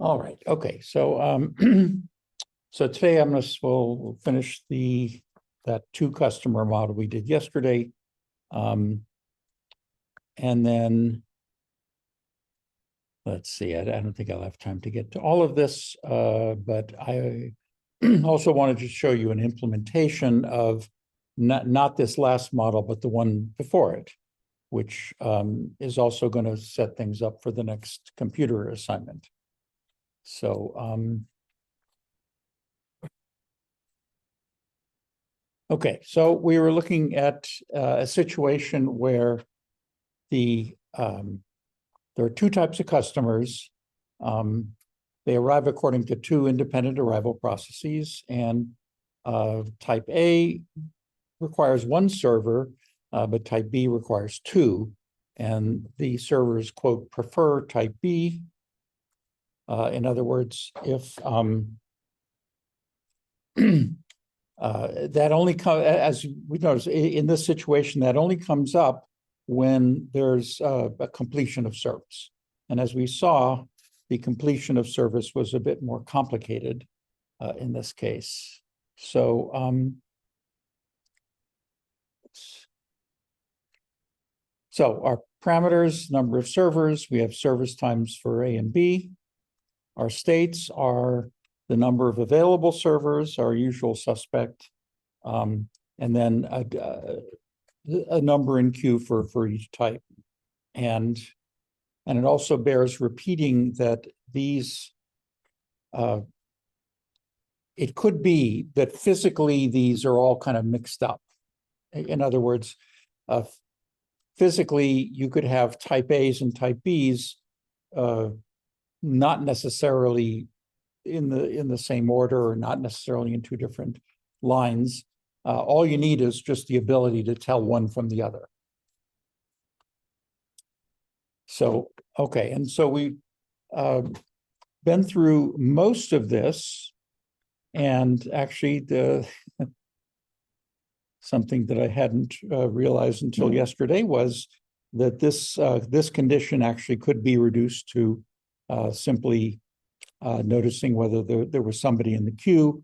All right. Okay. So so today we'll finish that two customer model we did yesterday. And then let's see, I don't think I'll have time to get to all of this, but I also wanted to show you an implementation of not this last model, but the one before it, which is also going to set things up for the next computer assignment. So, okay, so we were looking at a situation where there are two types of customers. They arrive according to two independent arrival processes, and type A requires one server, but type B requires two. And the servers, quote, prefer type B. In other words, if that only comes, as we notice in this situation, that only comes up when there's a completion of service. And as we saw, the completion of service was a bit more complicated in this case. So our parameters, number of servers, we have service times for A and B. Our states are the number of available servers, our usual suspect, and then a number in queue for each type. And it also bears repeating that these, it could be that physically these are all kind of mixed up. In other words, physically you could have type A's and type B's not necessarily in the same order, or not necessarily in two different lines. All you need is just the ability to tell one from the other. So, okay, and so we've been through most of this, and actually something that I hadn't realized until yesterday was that this condition actually could be reduced to simply noticing whether there was somebody in the queue,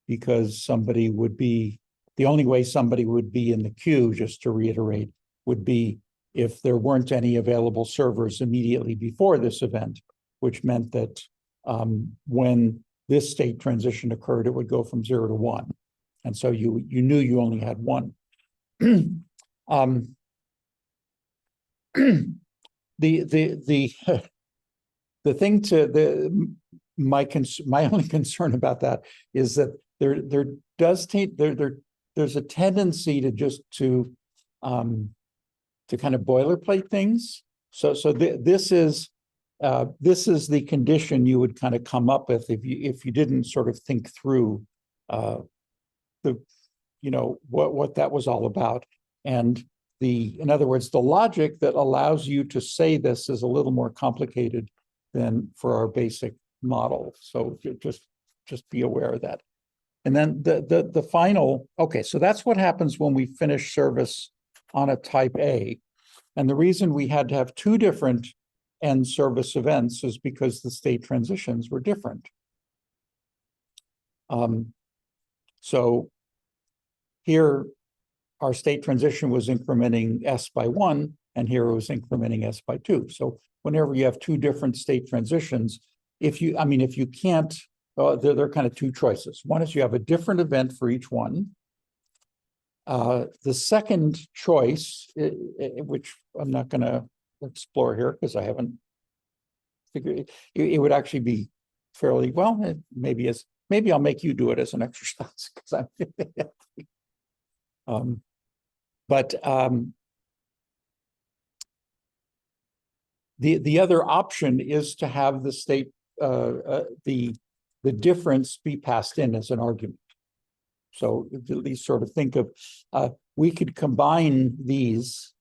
because somebody would be, the only way somebody would be in the queue, just to reiterate, would be if there weren't any available servers immediately before this event, which meant that when this state transition occurred, it would go from 0 to 1. And so you knew you only had one. The thing my only concern about that is that there's a tendency to just to kind of boilerplate things. So this is the condition you would kind of come up with if you didn't sort of think through what that was all about. And in other words, the logic that allows you to say this is a little more complicated than for our basic model. So just be aware of that. And then the final, okay, so that's what happens when we finish service on a type A. And the reason we had to have two different end service events is because the state transitions were different. So here, our state transition was incrementing S by 1, and here it was incrementing S by 2. So whenever you have two different state transitions, if you can't, there are kind of two choices. One is you have a different event for each one. The second choice, which I'm not going to explore here because I haven't figured it would actually be fairly well. Maybe I'll make you do it as an exercise because I'm. The other option is to have the state the difference be passed in as an argument. So at least sort of think of we could combine these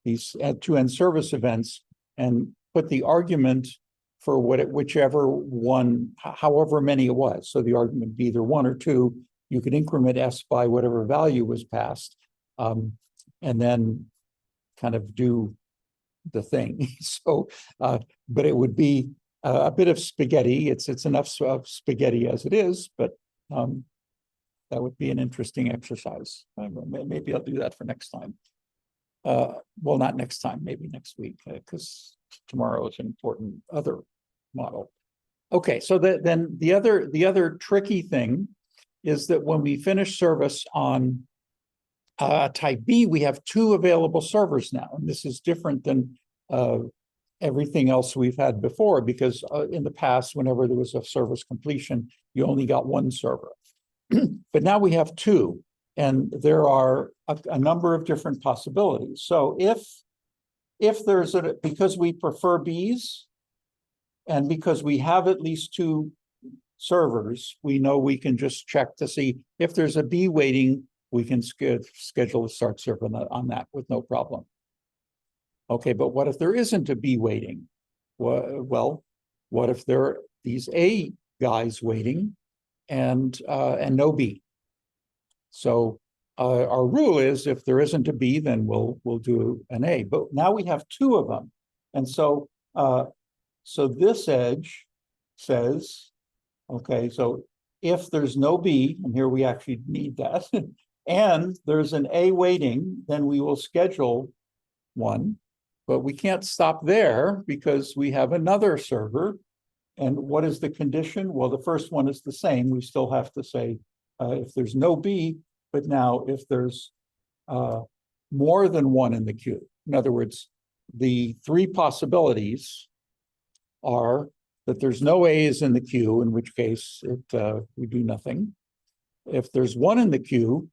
two end service events and put the argument for whichever one, however many it was. So the argument be either 1 or 2. You could increment S by whatever value was passed, and then kind of do the thing. So, but it would be a bit of spaghetti. It's enough of spaghetti as it is, but that would be an interesting exercise. Maybe I'll do that for next time. Well, not next time, maybe next week, because tomorrow is an important other model. Okay, so then the other tricky thing is that when we finish service on type B, we have 2 available servers now, and this is different than everything else we've had before, because in the past, whenever there was a service completion, you only got 1 server. But now we have 2, and there are a number of different possibilities. So if there's because we prefer Bs, and because we have at least 2 servers, we know we can just check to see if there's a B waiting, we can schedule a start server on that with no problem. Okay, but what if there isn't a B waiting? Well, what if there are these A guys waiting and no B? So our rule is if there isn't a B, then we'll do an A. But now we have 2 of them, and so this edge says, okay, so if there's no B, and here we actually need that, and there's an A waiting, then we will schedule one. But we can't stop there because we have another server. And what is the condition? Well, the first one is the same. We still have to say if there's no B, but now if there's more than 1 in the queue. In other words, the 3 possibilities are that there's no A's in the queue, in which case we do nothing. If there's 1 in the queue,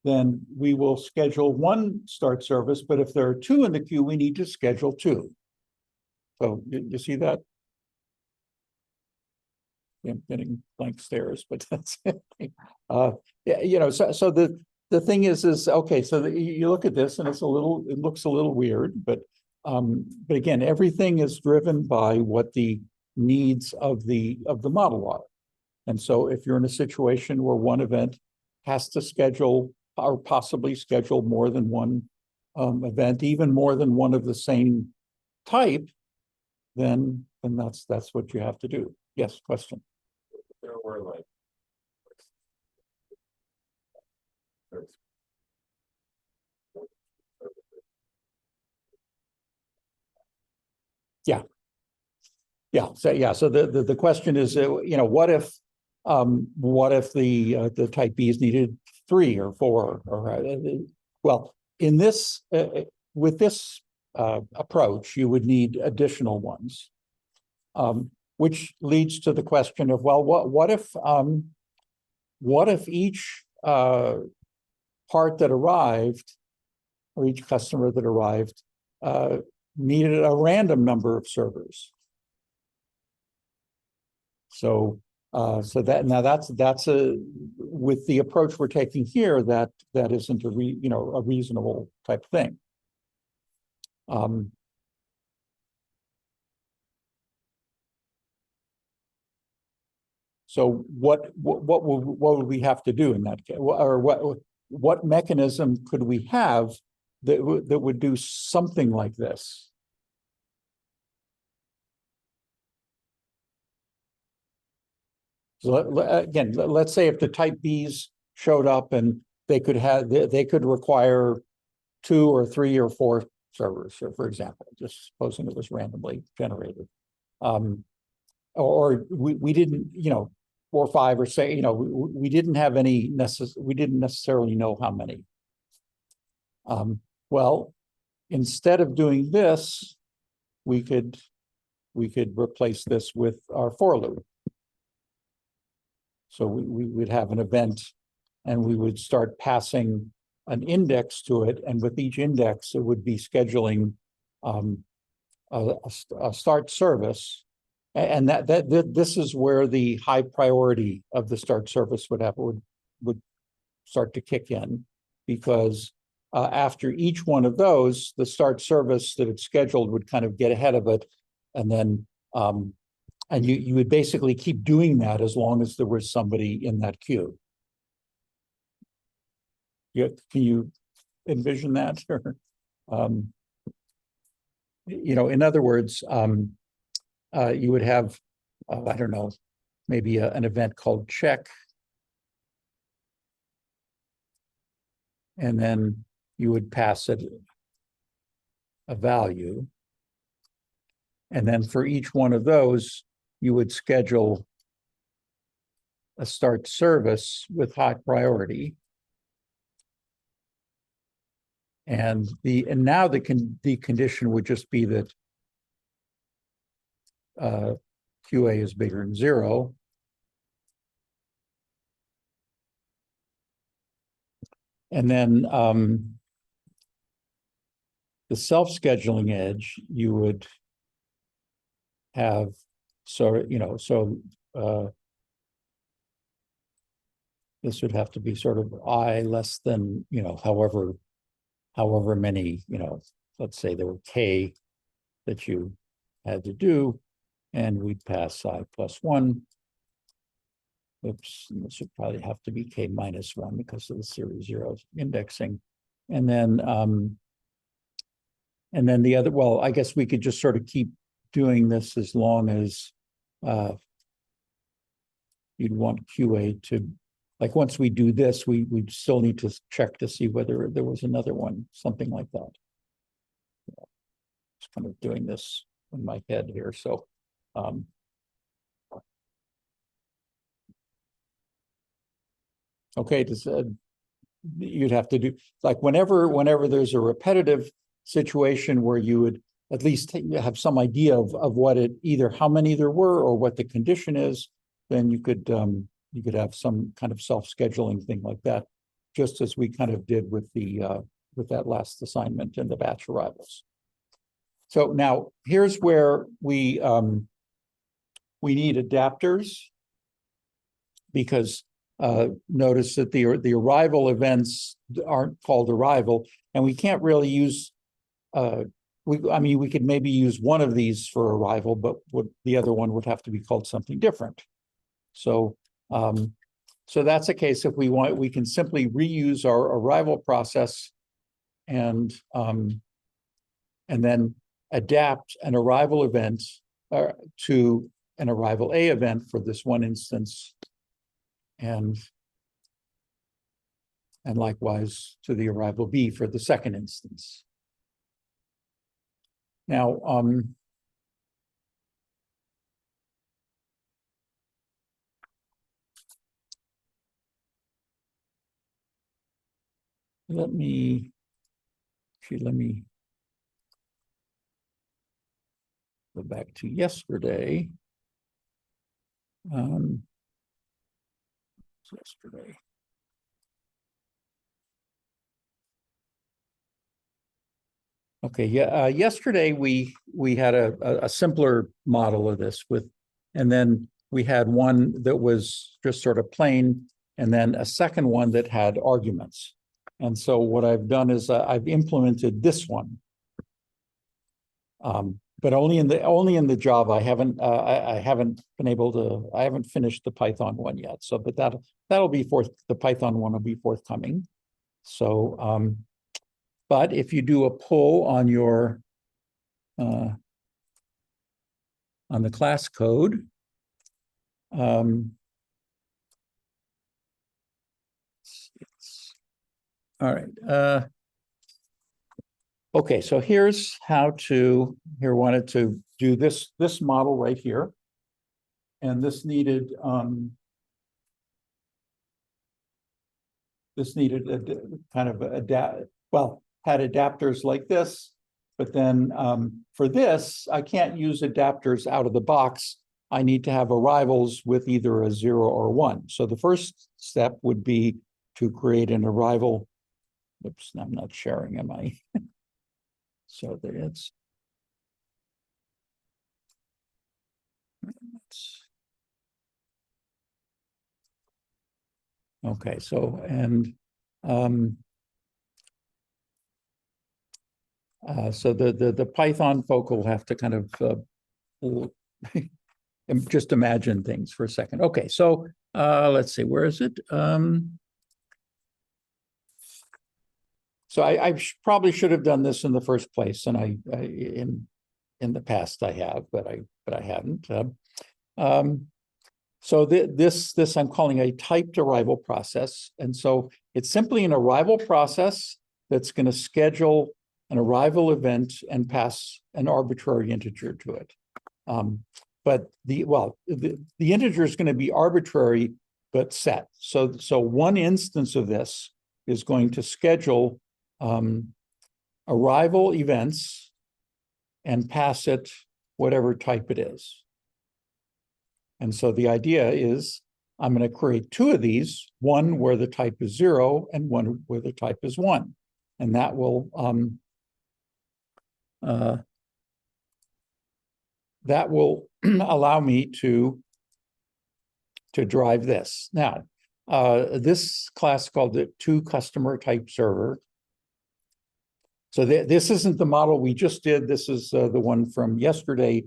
then we will schedule 1 start service, but if there are 2 in the queue, we need to schedule 2. So you see that? I'm getting blank stares, but that's it. Yeah, you know, so the thing is okay, so you look at this and it looks a little weird, but again, everything is driven by what the needs of the model are. And so if you're in a situation where one event has to schedule or possibly schedule more than 1 event, even more than 1 of the same type, then that's what you have to do. Yes, question. There were like So the question is, you know, what if the type B's needed 3 or 4 or well, in this with this approach, you would need additional ones, which leads to the question of, well, what if each part that arrived or each customer that arrived needed a random number of servers? So that's with the approach we're taking here, that isn't a reasonable type thing. So what would we have to do in that case, or what mechanism could we have that would do something like this? So again, let's say if the type Bs showed up and they could require 2 or 3 or 4 servers, for example, just supposing it was randomly generated, or we didn't, you know, 4 or 5, or say, you know, we didn't have any we didn't necessarily know how many. Well, instead of doing this, we could replace this with our for loop. So we would have an event and we would start passing an index to it. And with each index, it would be scheduling a start service. And this is where the high priority of the start service would start to kick in, because after each one of those, the start service that it's scheduled would kind of get ahead of it. And then and you would basically keep doing that as long as there was somebody in that queue. Can you envision that? You know, in other words, you would have, I don't know, maybe an event called check. And then you would pass it a value. And then for each one of those, you would schedule a start service with high priority. And now the condition would just be that QA is bigger than 0. And then the self-scheduling edge, you would have, this would have to be sort of I less than, however many, let's say there were K that you had to do, and we'd pass I plus 1. Oops, this would probably have to be K minus 1 because of the series 0 indexing. And then the other, well, I guess we could just sort of keep doing this as long as you'd want QA to, like once we do this, we still need to check to see whether there was another one, something like that. Just kind of doing this in my head here. So okay, you'd have to do, like whenever there's a repetitive situation where you would at least have some idea of what it, either how many there were or what the condition is, then you could have some kind of self-scheduling thing like that, just as we kind of did with with that last assignment and the batch arrivals. So now here's where we need adapters, because notice that the arrival events aren't called arrival, and we can't really use we could maybe use one of these for arrival, but the other one would have to be called something different. So so that's a case if we want, we can simply reuse our arrival process and then adapt an arrival event to an arrival A event for this one instance, and likewise to the arrival B for the second instance. Now, let me go back to yesterday. Yesterday. Okay, yeah. Yesterday we had a simpler model of this and then we had one that was just sort of plain, and then a second one that had arguments. And so what I've done is I've implemented this one, but only in the Java. I haven't been able to. I haven't finished the Python one yet. So, but that'll be the Python one will be forthcoming. So. But if you do a pull on your on the class code, all right. Okay, so here's how to. Here, wanted to do this model right here, and this needed a kind of had adapters like this, but then for this, I can't use adapters out of the box. I need to have arrivals with either a 0 or 1. So the first step would be to create an arrival. Oops, I'm not sharing, am I? So there it's. Okay, so so the Python folk will have to kind of just imagine things for a second. Okay, so let's see, where is it? So I probably should have done this in the first place, and in the past I have, but I but I hadn't. So this I'm calling a typed arrival process. And so it's simply an arrival process that's going to schedule an arrival event and pass an arbitrary integer to it. But the integer is going to be arbitrary, but set. So one instance of this is going to schedule arrival events and pass it whatever type it is. And so the idea is I'm going to create two of these, one where the type is 0 and one where the type is 1. And that will allow me to drive this. Now, this class called the toCustomer_type_server. So this isn't the model we just did. This is the one from yesterday.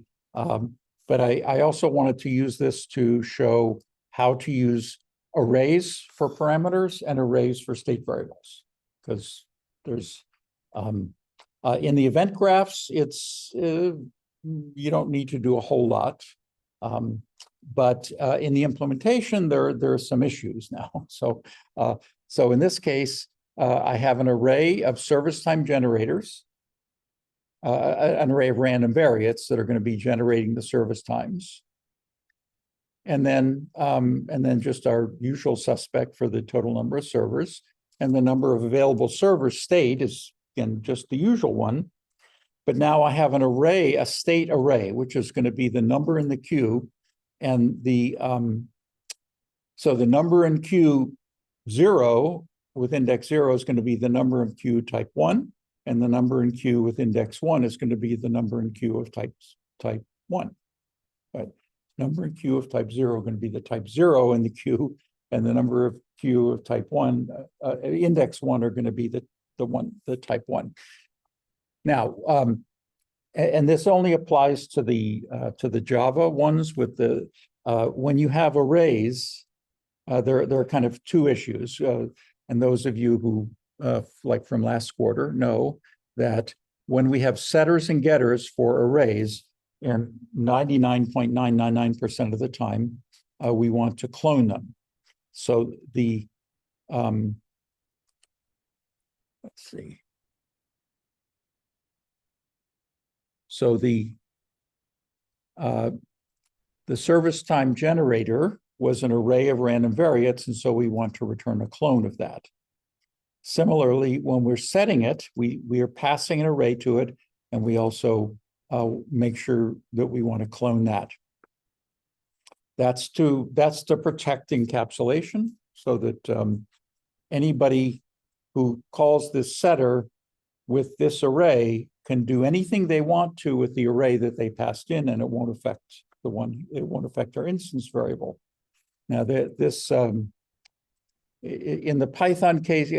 But I also wanted to use this to show how to use arrays for parameters and arrays for state variables. Because there's, in the event graphs, it's, you don't need to do a whole lot. But in the implementation, there are some issues now. So in this case, I have an array of service time generators, an array of random variates that are going to be generating the service times. And then just our usual suspect for the total number of servers. And the number of available servers state is, again, just the usual one. But now I have an array, a state array, which is going to be the number in the queue. And so the number in queue 0 with index 0 is going to be the number in queue type 1. And the number in queue with index 1 is going to be the number in queue of type 1. But number in queue of type 0 going to be the type 0 in the queue, and the number of queue of type 1, index 1 are going to be the type 1. Now, and this only applies to the Java ones with the when you have arrays, there are kind of two issues, and those of you who like from last quarter know that when we have setters and getters for arrays, and 99.999% of the time, we want to clone them. So the let's see. So the service time generator was an array of random variates, and so we want to return a clone of that. Similarly, when we're setting it, we are passing an array to it, and we also make sure that we want to clone that. That's to protect encapsulation, so that anybody who calls this setter with this array can do anything they want to with the array that they passed in, and it won't affect it won't affect our instance variable. Now, this in the Python case,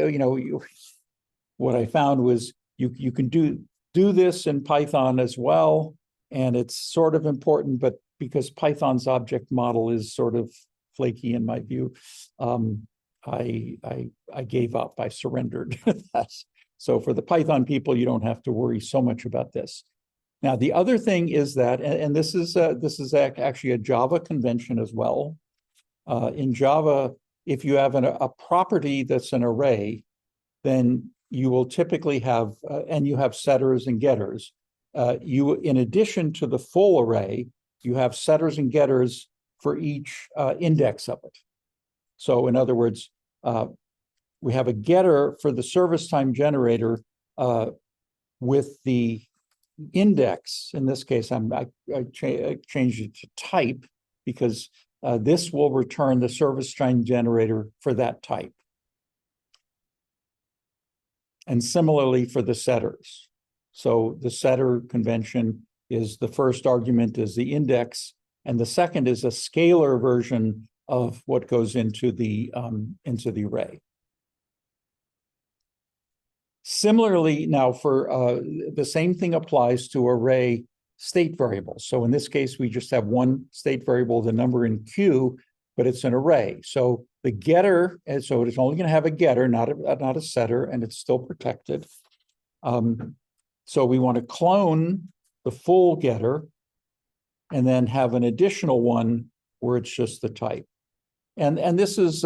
what I found was you can do this in Python as well, and it's sort of important, but because Python's object model is sort of flaky in my view, I gave up. I surrendered that. So for the Python people, you don't have to worry so much about this. Now, the other thing is that, and this is actually a Java convention as well. In Java, if you have a property that's an array, then you will typically have, and you have setters and getters. In addition to the full array, you have setters and getters for each index of it. So in other words, we have a getter for the service time generator with the index. In this case, I changed it to type because this will return the service time generator for that type. And similarly for the setters. So the setter convention is the first argument is the index, and the second is a scalar version of what goes into the array. Similarly, now for the same thing applies to array state variables. So in this case, we just have one state variable, the number in queue, but it's an array. So the getter, and so it's only going to have a getter, not a setter, and it's still protected. So we want to clone the full getter, and then have an additional one where it's just the type. And this is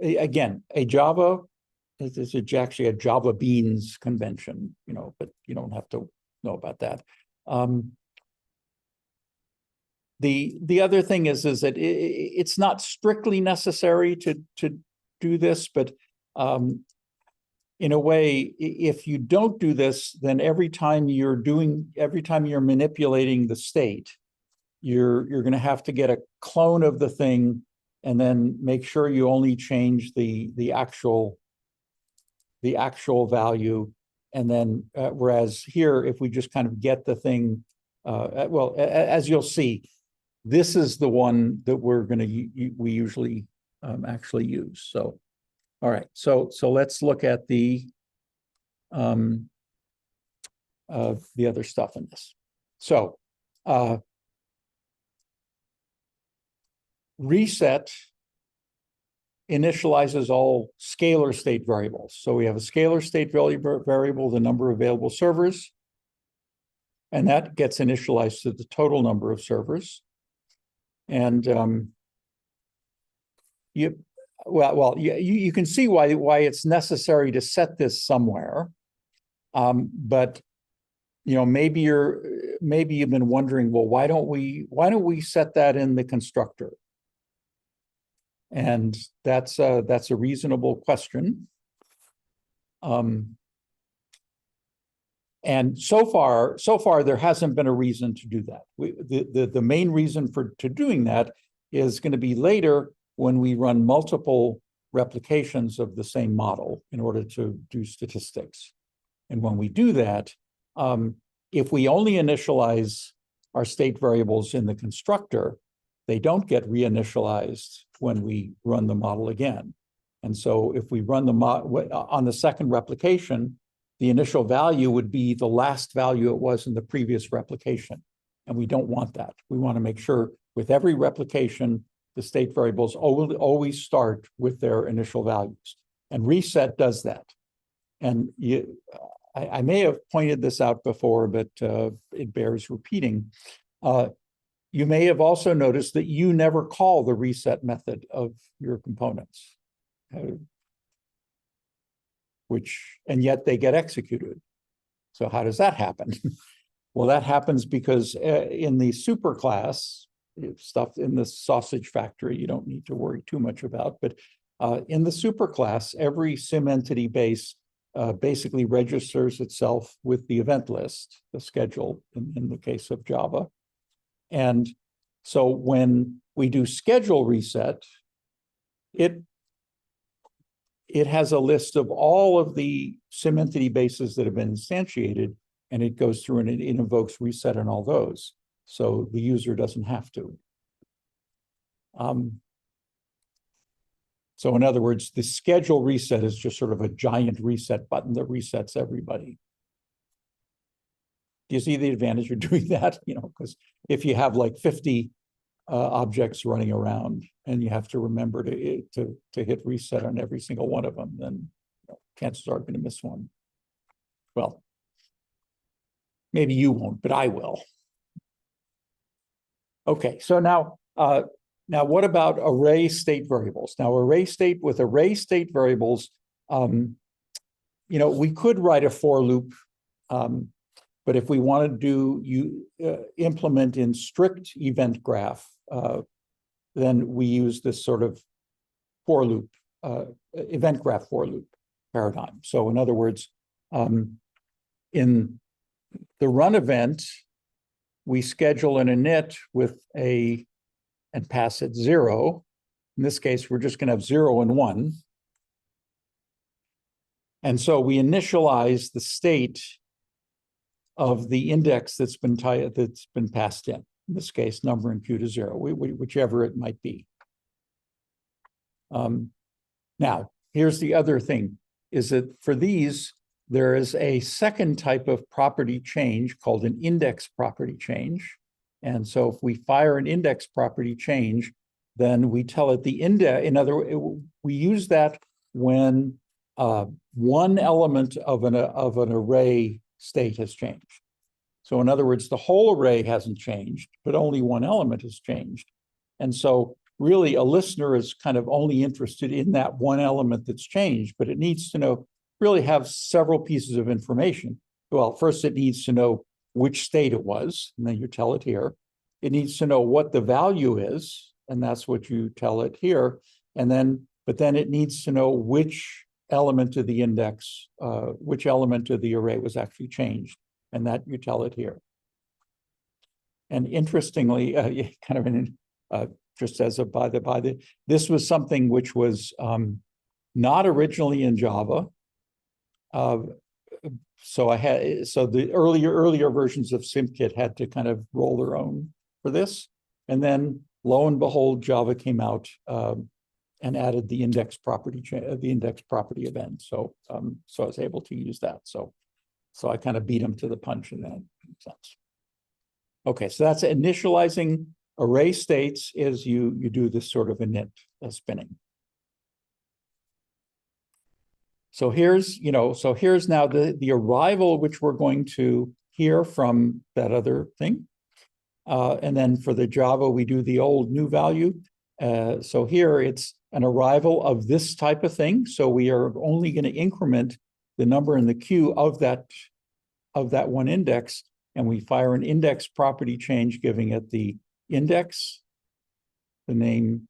again, a Java, it's actually a Java Beans convention, you know, but you don't have to know about that. The other thing is that it's not strictly necessary to do this, but in a way, if you don't do this, then every time you're manipulating the state, you're going to have to get a clone of the thing and then make sure you only change the actual value. And then whereas here, if we just kind of get the thing, well, as you'll see, this is the one that we usually actually use. So, all right, so let's look at the other stuff in this. So reset initializes all scalar state variables. So we have a scalar state variable, the number of available servers, and that gets initialized to the total number of servers. And you can see why it's necessary to set this somewhere. But you know, maybe you've been wondering, well, why don't we set that in the constructor? And that's a reasonable question. And so far there hasn't been a reason to do that. The main reason for doing that is going to be later when we run multiple replications of the same model in order to do statistics. And when we do that, if we only initialize our state variables in the constructor, they don't get reinitialized when we run the model again. And so if we run the on the second replication, the initial value would be the last value it was in the previous replication. And we don't want that. We want to make sure with every replication, the state variables always start with their initial values. And reset does that. And I may have pointed this out before, but it bears repeating. You may have also noticed that you never call the reset method of your components, and yet they get executed. So how does that happen? Well, that happens because in the superclass, stuff in the sausage factory, you don't need to worry too much about, but in the superclass, every sim entity base basically registers itself with the event list, the schedule in the case of Java. And so when we do schedule reset, it has a list of all of the sim entity bases that have been instantiated, and it goes through and it invokes reset on all those. So the user doesn't have to. So in other words, the schedule reset is just sort of a giant reset button that resets everybody. Do you see the advantage of doing that? You know, because if you have like 50 objects running around and you have to remember to hit reset on every single one of them, then chances are going to miss one. Well, maybe you won't, but I will. Okay, so now what about array state variables? Now, array state variables, you know, we could write a for loop. But if we want to implement in strict event graph, then we use this sort of for loop, event graph for loop paradigm. So in other words, in the run event, we schedule an init with and pass it 0. In this case, we're just going to have 0 and 1. And so we initialize the state of the index that's been passed in this case, number in Q to 0, whichever it might be. Now, here's the other thing, is that for these, there is a second type of property change called an index property change. And so if we fire an index property change, then we tell it the index, in other words, we use that when one element of an array state has changed. So in other words, the whole array hasn't changed, but only one element has changed. And so really a listener is kind of only interested in that one element that's changed, but it needs to know, really have several pieces of information. Well, first it needs to know which state it was, and then you tell it here. It needs to know what the value is, and that's what you tell it here. And then, but then it needs to know which element of the index, which element of the array was actually changed, and that you tell it here. And interestingly, kind of an, just as a by the, this was something which was not originally in Java. So the earlier versions of SimKit had to kind of roll their own for this. And then lo and behold, Java came out and added the index property event. So so I was able to use that. So I kind of beat them to the punch in that sense. Okay, so that's initializing array states is you do this sort of init spinning. So here's, here's now the arrival, which we're going to hear from that other thing. And then for the Java, we do the old new value. So here it's an arrival of this type of thing. So we are only going to increment the number in the queue of that one index, and we fire an index property change, giving it the index, the name,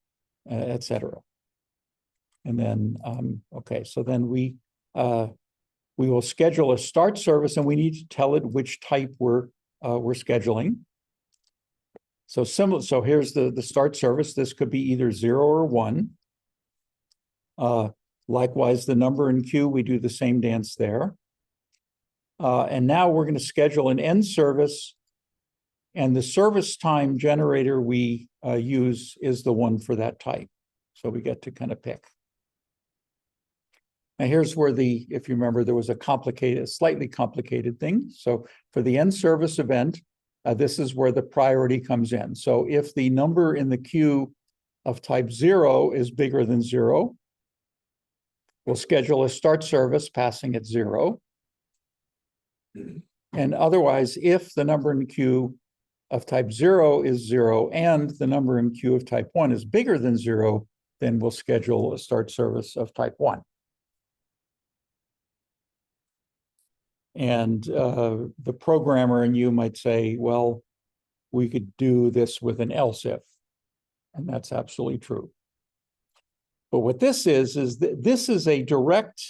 etc. And then, okay, so then we will schedule a start service, and we need to tell it which type we're scheduling. So similar. So here's the start service. This could be either 0 or 1. Likewise, the number in queue, we do the same dance there. And now we're going to schedule an end service, and the service time generator we use is the one for that type. So we get to kind of pick. Now here's where if you remember, there was a slightly complicated thing. So for the end service event, this is where the priority comes in. So if the number in the queue of type 0 is bigger than 0, we'll schedule a start service passing at 0. And otherwise, if the number in the queue of type 0 is 0 and the number in queue of type 1 is bigger than 0, then we'll schedule a start service of type 1. And the programmer and you might say, well, we could do this with an else if, and that's absolutely true. But what this is this is a direct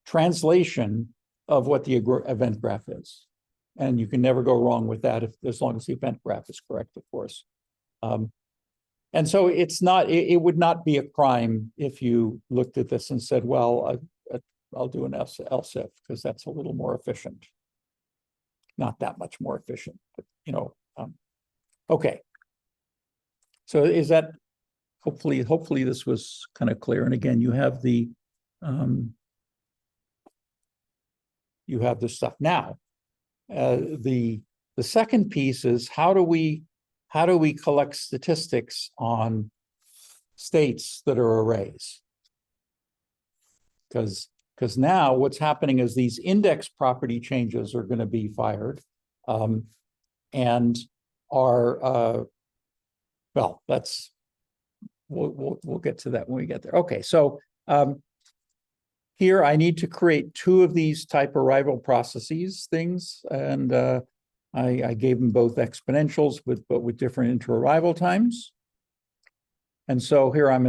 translation of what the event graph is. And you can never go wrong with that as long as the event graph is correct, of course. And so it would not be a crime if you looked at this and said, well, I'll do an else if, because that's a little more efficient. Not that much more efficient, but okay. So is that, hopefully this was kind of clear. And again, you have the stuff. Now, the second piece is how do we collect statistics on states that are arrays? Because now what's happening is these index property changes are going to be fired, and are well, we'll get to that when we get there. Okay, so here I need to create 2 of these type arrival processes things, and I gave them both exponentials but with different inter-arrival times. And so here I'm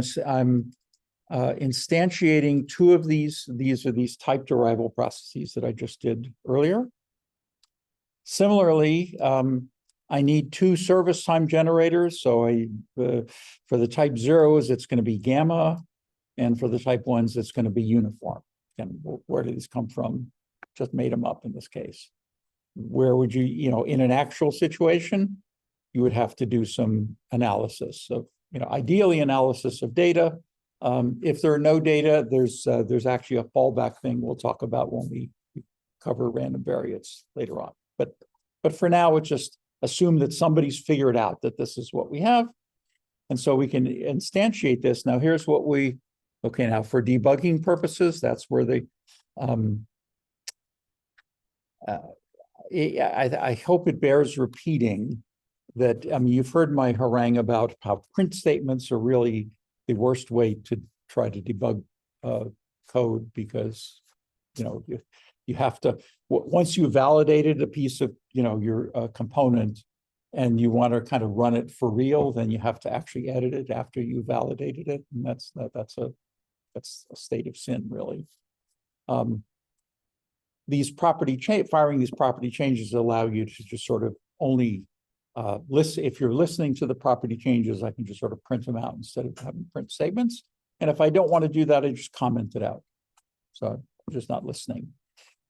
instantiating 2 of these. These are these typed arrival processes that I just did earlier. Similarly, I need 2 service time generators. So for the type 0s, it's going to be gamma, and for the type 1s, it's going to be uniform. And where do these come from? Just made them up in this case. Where would you, in an actual situation, you would have to do some analysis of, ideally analysis of data. If there are no data, there's actually a fallback thing we'll talk about when we cover random variates later on. But for now, it's just assume that somebody's figured out that this is what we have. And so we can instantiate this. Now, here's what now for debugging purposes, that's where I hope it bears repeating that, I mean, you've heard my harangue about how print statements are really the worst way to try to debug code, because, you know, you have to, once you validated a piece of, you know, your component, and you want to kind of run it for real, then you have to actually edit it after you validated it, and that's a state of sin, really. Firing these property changes allow you to just sort of only listen. If you're listening to the property changes, I can just sort of print them out instead of having print statements. And if I don't want to do that, I just comment it out. So I'm just not listening.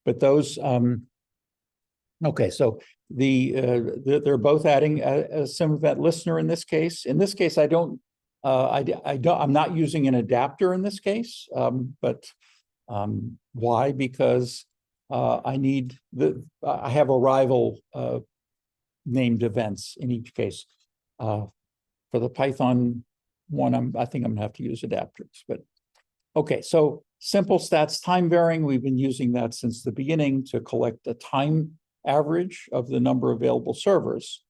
But those, okay, so they're both adding a sim event listener in this case. In this case, I'm not using an adapter in this case, but why? Because I have arrival named events in each case. For the Python one, I think I'm gonna have to use adapters, but okay, so simple stats time varying, we've been using that since the beginning to collect a time average of the number of available servers.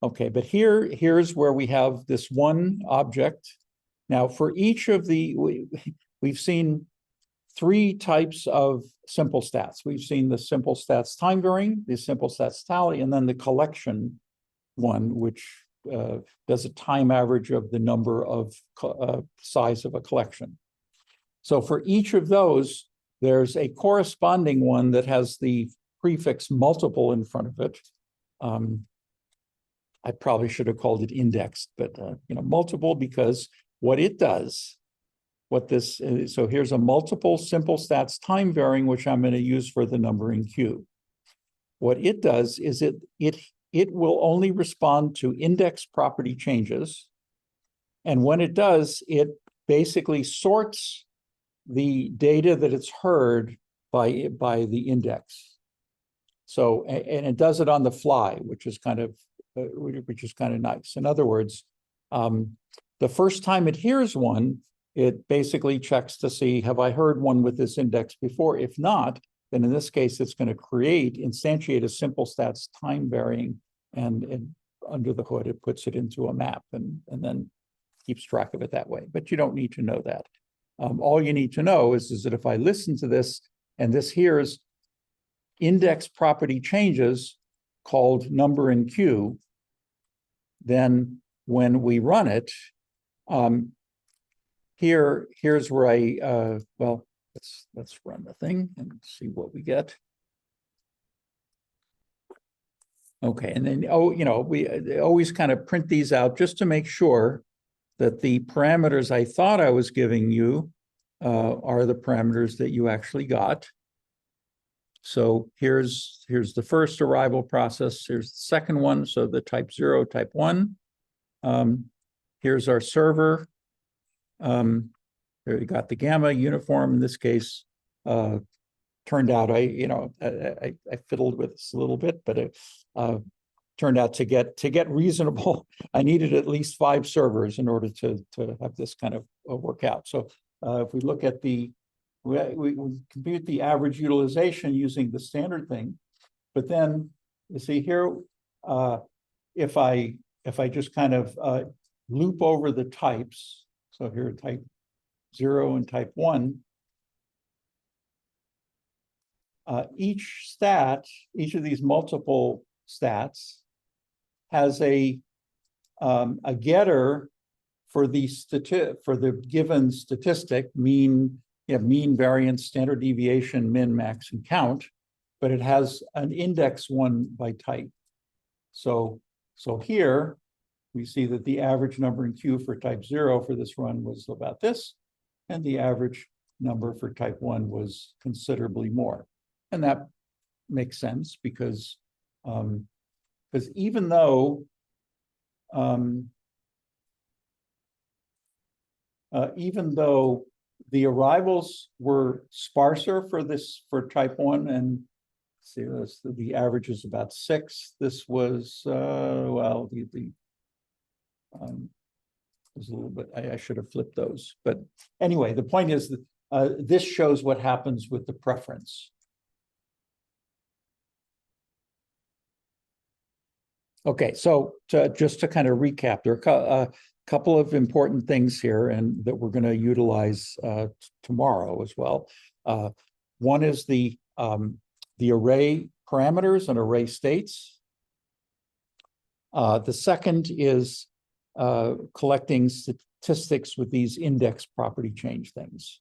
Okay, but here's where we have this one object. Now, for each of we've seen three types of simple stats. We've seen the simple stats time varying, the simple stats tally, and then the collection one, which does a time average of the number of size of a collection. So for each of those, there's a corresponding one that has the prefix multiple in front of it. I probably should have called it indexed, but you know, multiple, because what it does, so here's a multiple simple stats time varying, which I'm going to use for the numbering queue. What it does is it will only respond to index property changes. And when it does, it basically sorts the data that it's heard by the index. So, and it does it on the fly, which is kind of nice. In other words, the first time it hears one, it basically checks to see, have I heard one with this index before? If not, then in this case, it's going to instantiate a simple stats time varying, and under the hood, it puts it into a map and then keeps track of it that way. But you don't need to know that. All you need to know is that if I listen to this, and this hears index property changes called number in queue, then when we run it, here's where well, let's run the thing and see what we get. Okay, and then, you know, we always kind of print these out just to make sure that the parameters I thought I was giving you are the parameters that you actually got. So here's the first arrival process. Here's the second one. So the type 0, type 1. Here's our server. There you got the gamma uniform. In this case, turned out I fiddled with this a little bit, but it turned out to get reasonable, I needed at least 5 servers in order to have this kind of work out. So if we look at we compute the average utilization using the standard thing, but then you see here, if I just kind of loop over the types, so here type 0 and type 1, each of these multiple stats has a getter for the given statistic, mean, variance, standard deviation, min, max, and count, but it has an index one by type. So here we see that the average number in queue for type 0 for this run was about this, and the average number for type 1 was considerably more. And that makes sense because even though the arrivals were sparser for type 1, and see the average is about 6. This was well, was a little bit, I should have flipped those, but anyway, the point is that this shows what happens with the preference. Okay, so just to kind of recap, there are a couple of important things here and that we're going to utilize tomorrow as well. One is the array parameters and array states. The second is collecting statistics with these index property change things.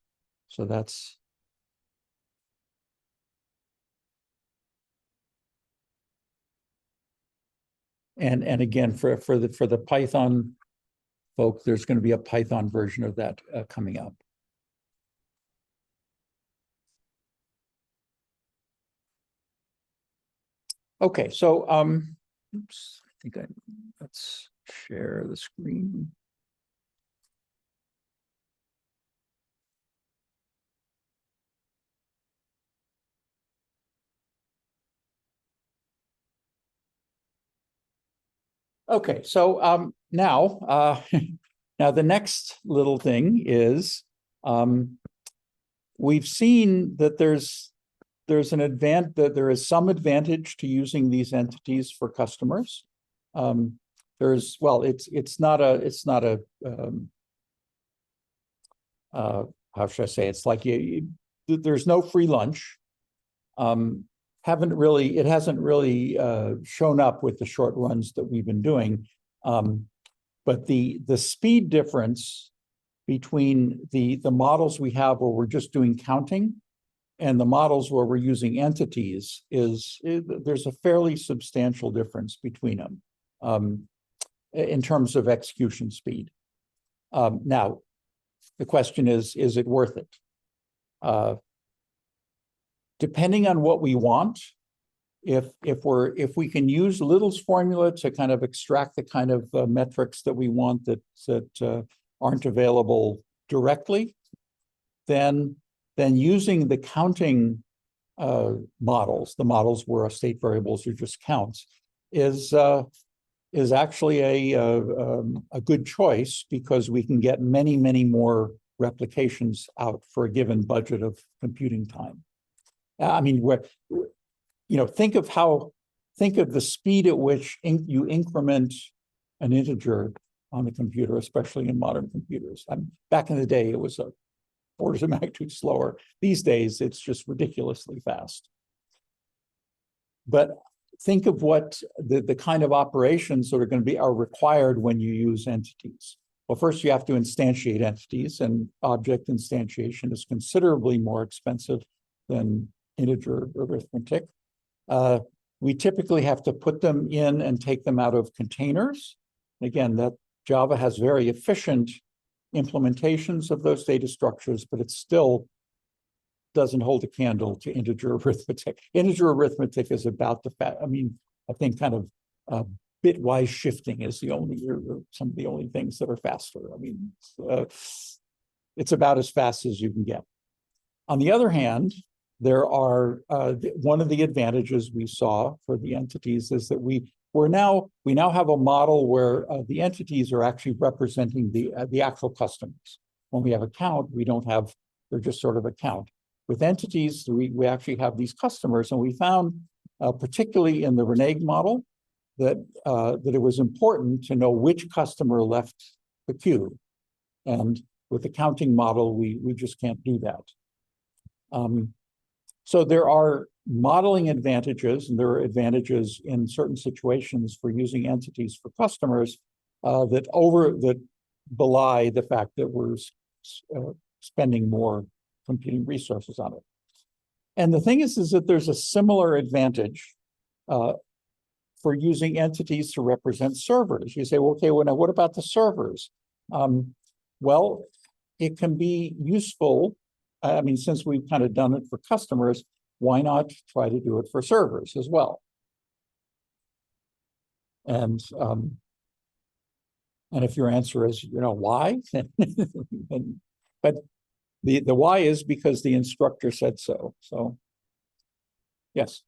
So that's and again for the Python folk, there's going to be a Python version of that coming up. Okay, so oops, I think let's share the screen. Okay, so now now the next little thing is we've seen that there's an advantage, that there is some advantage to using these entities for customers. There's, well, it's not a how should I say, it's like there's no free lunch. It hasn't really shown up with the short runs that we've been doing. But the speed difference between the models we have where we're just doing counting and the models where we're using entities there's a fairly substantial difference between them in terms of execution speed. Now, the question is it worth it? Depending on what we want, if we can use Little's formula to kind of extract the kind of metrics that we want that aren't available directly, then using the counting models, the models where state variables are just counts, is actually a good choice because we can get many more replications out for a given budget of computing time. I mean, think of the speed at which you increment an integer on the computer, especially in modern computers. Back in the day, it was orders of magnitude slower. These days, it's just ridiculously fast. But think of what the kind of operations that are required when you use entities. Well, first you have to instantiate entities, and object instantiation is considerably more expensive than integer arithmetic. We typically have to put them in and take them out of containers. Again, that Java has very efficient implementations of those data structures, but it still doesn't hold a candle to integer arithmetic. Integer arithmetic is about I think kind of bitwise shifting is some of the only things that are faster. I mean, it's about as fast as you can get. On the other hand, there are one of the advantages we saw for the entities is that we now have a model where the entities are actually representing the actual customers. When we have a count, they're just sort of a count. With entities, we actually have these customers, and we found, particularly in the Renegade model, that it was important to know which customer left the queue. And with the counting model, we just can't do that. So there are modeling advantages, and there are advantages in certain situations for using entities for customers that belie the fact that we're spending more computing resources on it. And the thing is that there's a similar advantage for using entities to represent servers. You say, well, okay, well, now what about the servers? Well, it can be useful. I mean, since we've kind of done it for customers, why not try to do it for servers as well? And if your answer is, why? But the why is because the instructor said so. So, yes.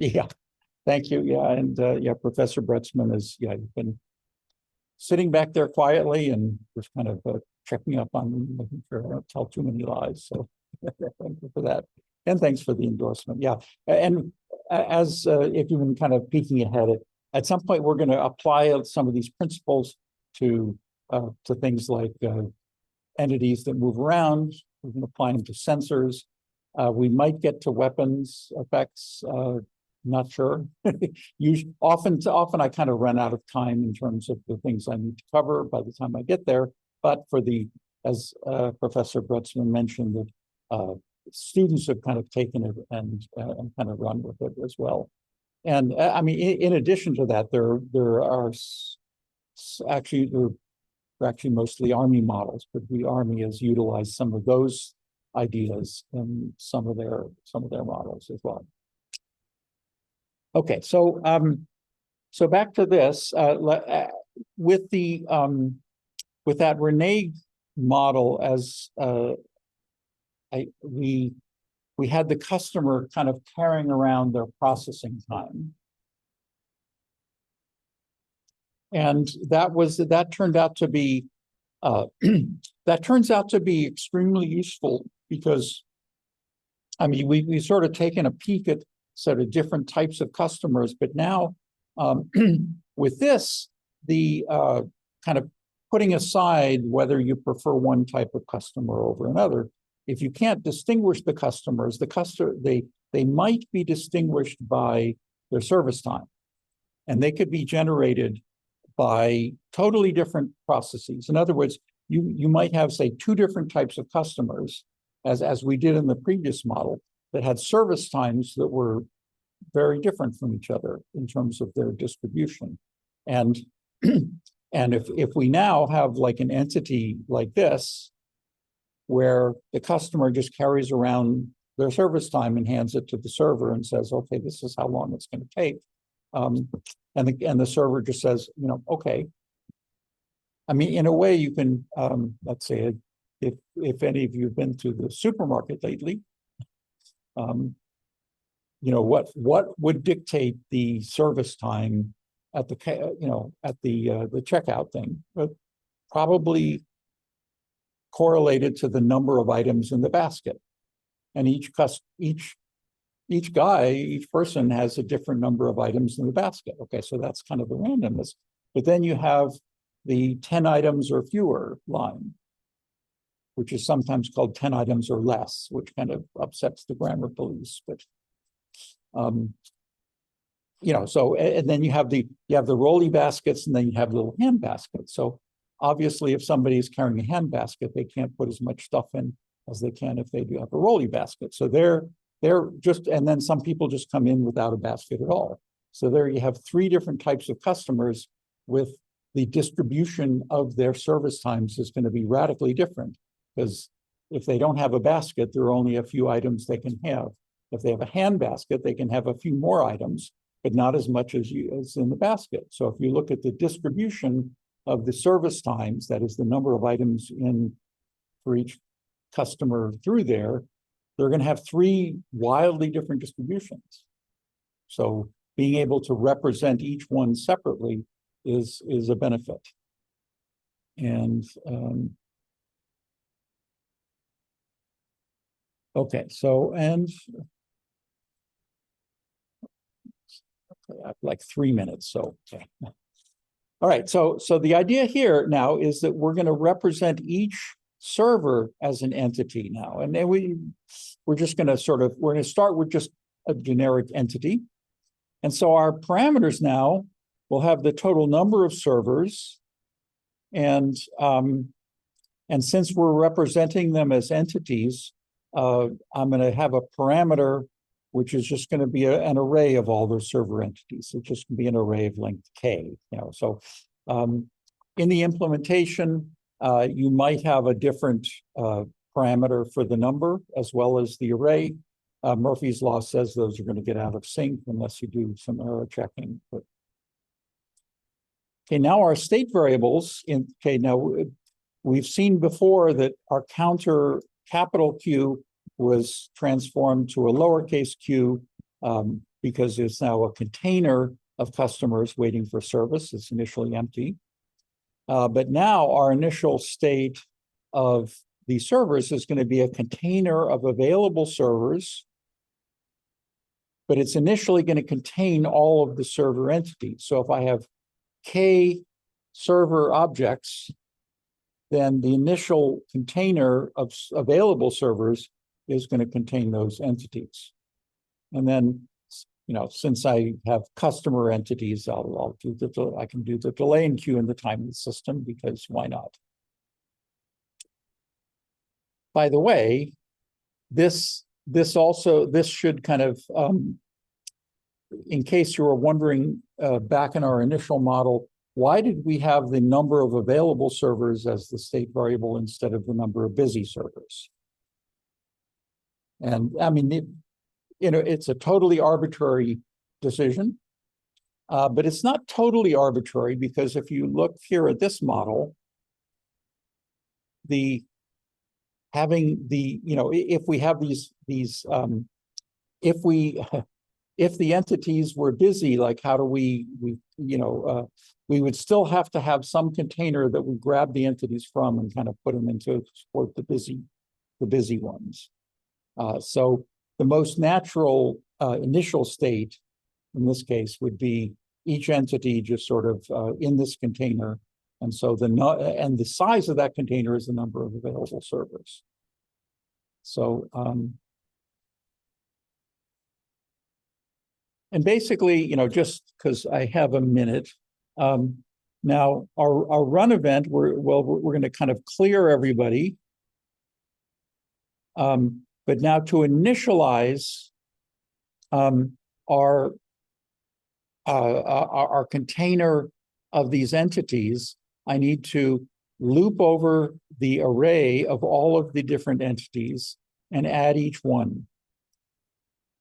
Yeah, thank you. Yeah, and yeah, Professor Bretzman is, yeah, you've been sitting back there quietly and just kind of checking up on me, making sure I don't tell too many lies. So thank you for that. And thanks for the endorsement. Yeah. And as if you've been kind of peeking ahead, at some point, we're going to apply some of these principles to things like entities that move around. We can apply them to sensors. We might get to weapons effects. Not sure. Often I kind of run out of time in terms of the things I need to cover by the time I get there. But for as Professor Bretzman mentioned, that students have kind of taken it and kind of run with it as well. And I mean, in addition to that, there are actually mostly Army models, but the Army has utilized some of those ideas in some of their models as well. Okay, so so back to this with that Renee model, as we had the customer kind of carrying around their processing time. And that turned out to be that turns out to be extremely useful because, I mean, we sort of taken a peek at sort of different types of customers, but now with this, the kind of putting aside whether you prefer one type of customer over another, if you can't distinguish the customers, they might be distinguished by their service time, and they could be generated by totally different processes. In other words, you might have, say, two different types of customers, as we did in the previous model, that had service times that were very different from each other in terms of their distribution. And and if we now have like an entity like this, where the customer just carries around their service time and hands it to the server and says, okay, this is how long it's going to take. And the server just says, you know, okay. I mean, in a way, you can, let's say, if any of you have been to the supermarket lately, you know, what would dictate the service time at the checkout thing? But probably correlated to the number of items in the basket, and each person has a different number of items in the basket. Okay, so that's kind of the randomness. But then you have the 10 items or fewer line, which is sometimes called 10 items or less, which kind of upsets the grammar police. But you know, so and then you have the rolly baskets, and then you have little hand baskets. So obviously, if somebody is carrying a hand basket, they can't put as much stuff in as they can if they do have a rolly basket. So they're just, and then some people just come in without a basket at all. So there you have three different types of customers, with the distribution of their service times is going to be radically different, because if they don't have a basket, there are only a few items they can have. If they have a hand basket, they can have a few more items, but not as much as in the basket. So if you look at the distribution of the service times, that is the number of items in for each customer through there, they're going to have three wildly different distributions. So being able to represent each one separately is a benefit. And okay, so and I have like 3 minutes, so okay. All right, so the idea here now is that we're going to represent each server as an entity now, and then we're just going to we're going to start with just a generic entity, and so our parameters now will have the total number of servers, and since we're representing them as entities, I'm going to have a parameter which is just going to be an array of all those server entities. It's just going to be an array of length k. So in the implementation, you might have a different parameter for the number as well as the array. Murphy's law says those are going to get out of sync unless you do some error checking. But okay, now our state variables. Now we've seen before that our counter capital Q was transformed to a lowercase q because it's now a container of customers waiting for service. It's initially empty. But now our initial state of the servers is going to be a container of available servers, but it's initially going to contain all of the server entities. So if I have k server objects, then the initial container of available servers is going to contain those entities. And then, since I have customer entities, I can do the delay in queue in the timing system, because why not? By the way, this should kind of, in case you were wondering, back in our initial model, why did we have the number of available servers as the state variable instead of the number of busy servers? And I mean, it's a totally arbitrary decision, but it's not totally arbitrary, because if you look here at this model, if we have if the entities were busy, like how do we would still have to have some container that we grab the entities from and kind of put them into support the busy ones. So the most natural initial state in this case would be each entity just sort of in this container, and so the size of that container is the number of available servers. So and basically, just because I have a minute, now our run event, we're going to kind of clear everybody. But now to initialize our container of these entities, I need to loop over the array of all of the different entities and add each one.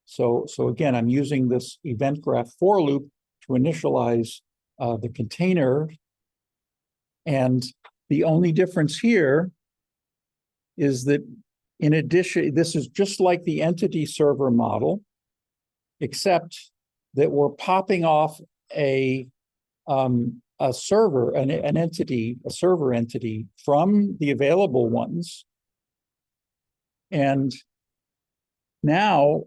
So again, I'm using this event graph for loop to initialize the container. And the only difference here is that, in addition, this is just like the entity server model, except that we're popping off a server, a server entity from the available ones. And now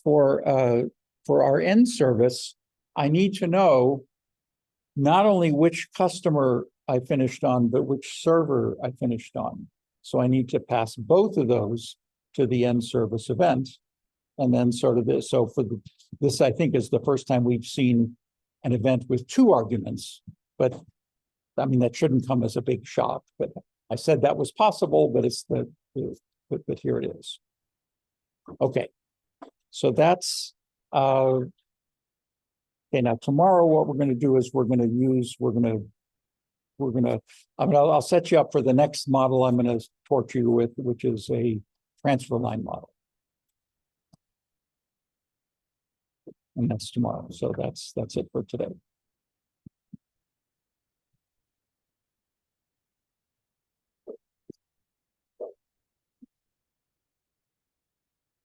for our end service, I need to know not only which customer I finished on, but which server I finished on. So I need to pass both of those to the end service event. And then sort of this, so for this, I think, is the first time we've seen an event with 2 arguments. But I mean, that shouldn't come as a big shock. But I said that was possible, but but here it is. Okay, so that's okay. Now tomorrow, what we're going to do is I'll set you up for the next model I'm going to torture you with, which is a transfer line model. And that's tomorrow. So that's it for today.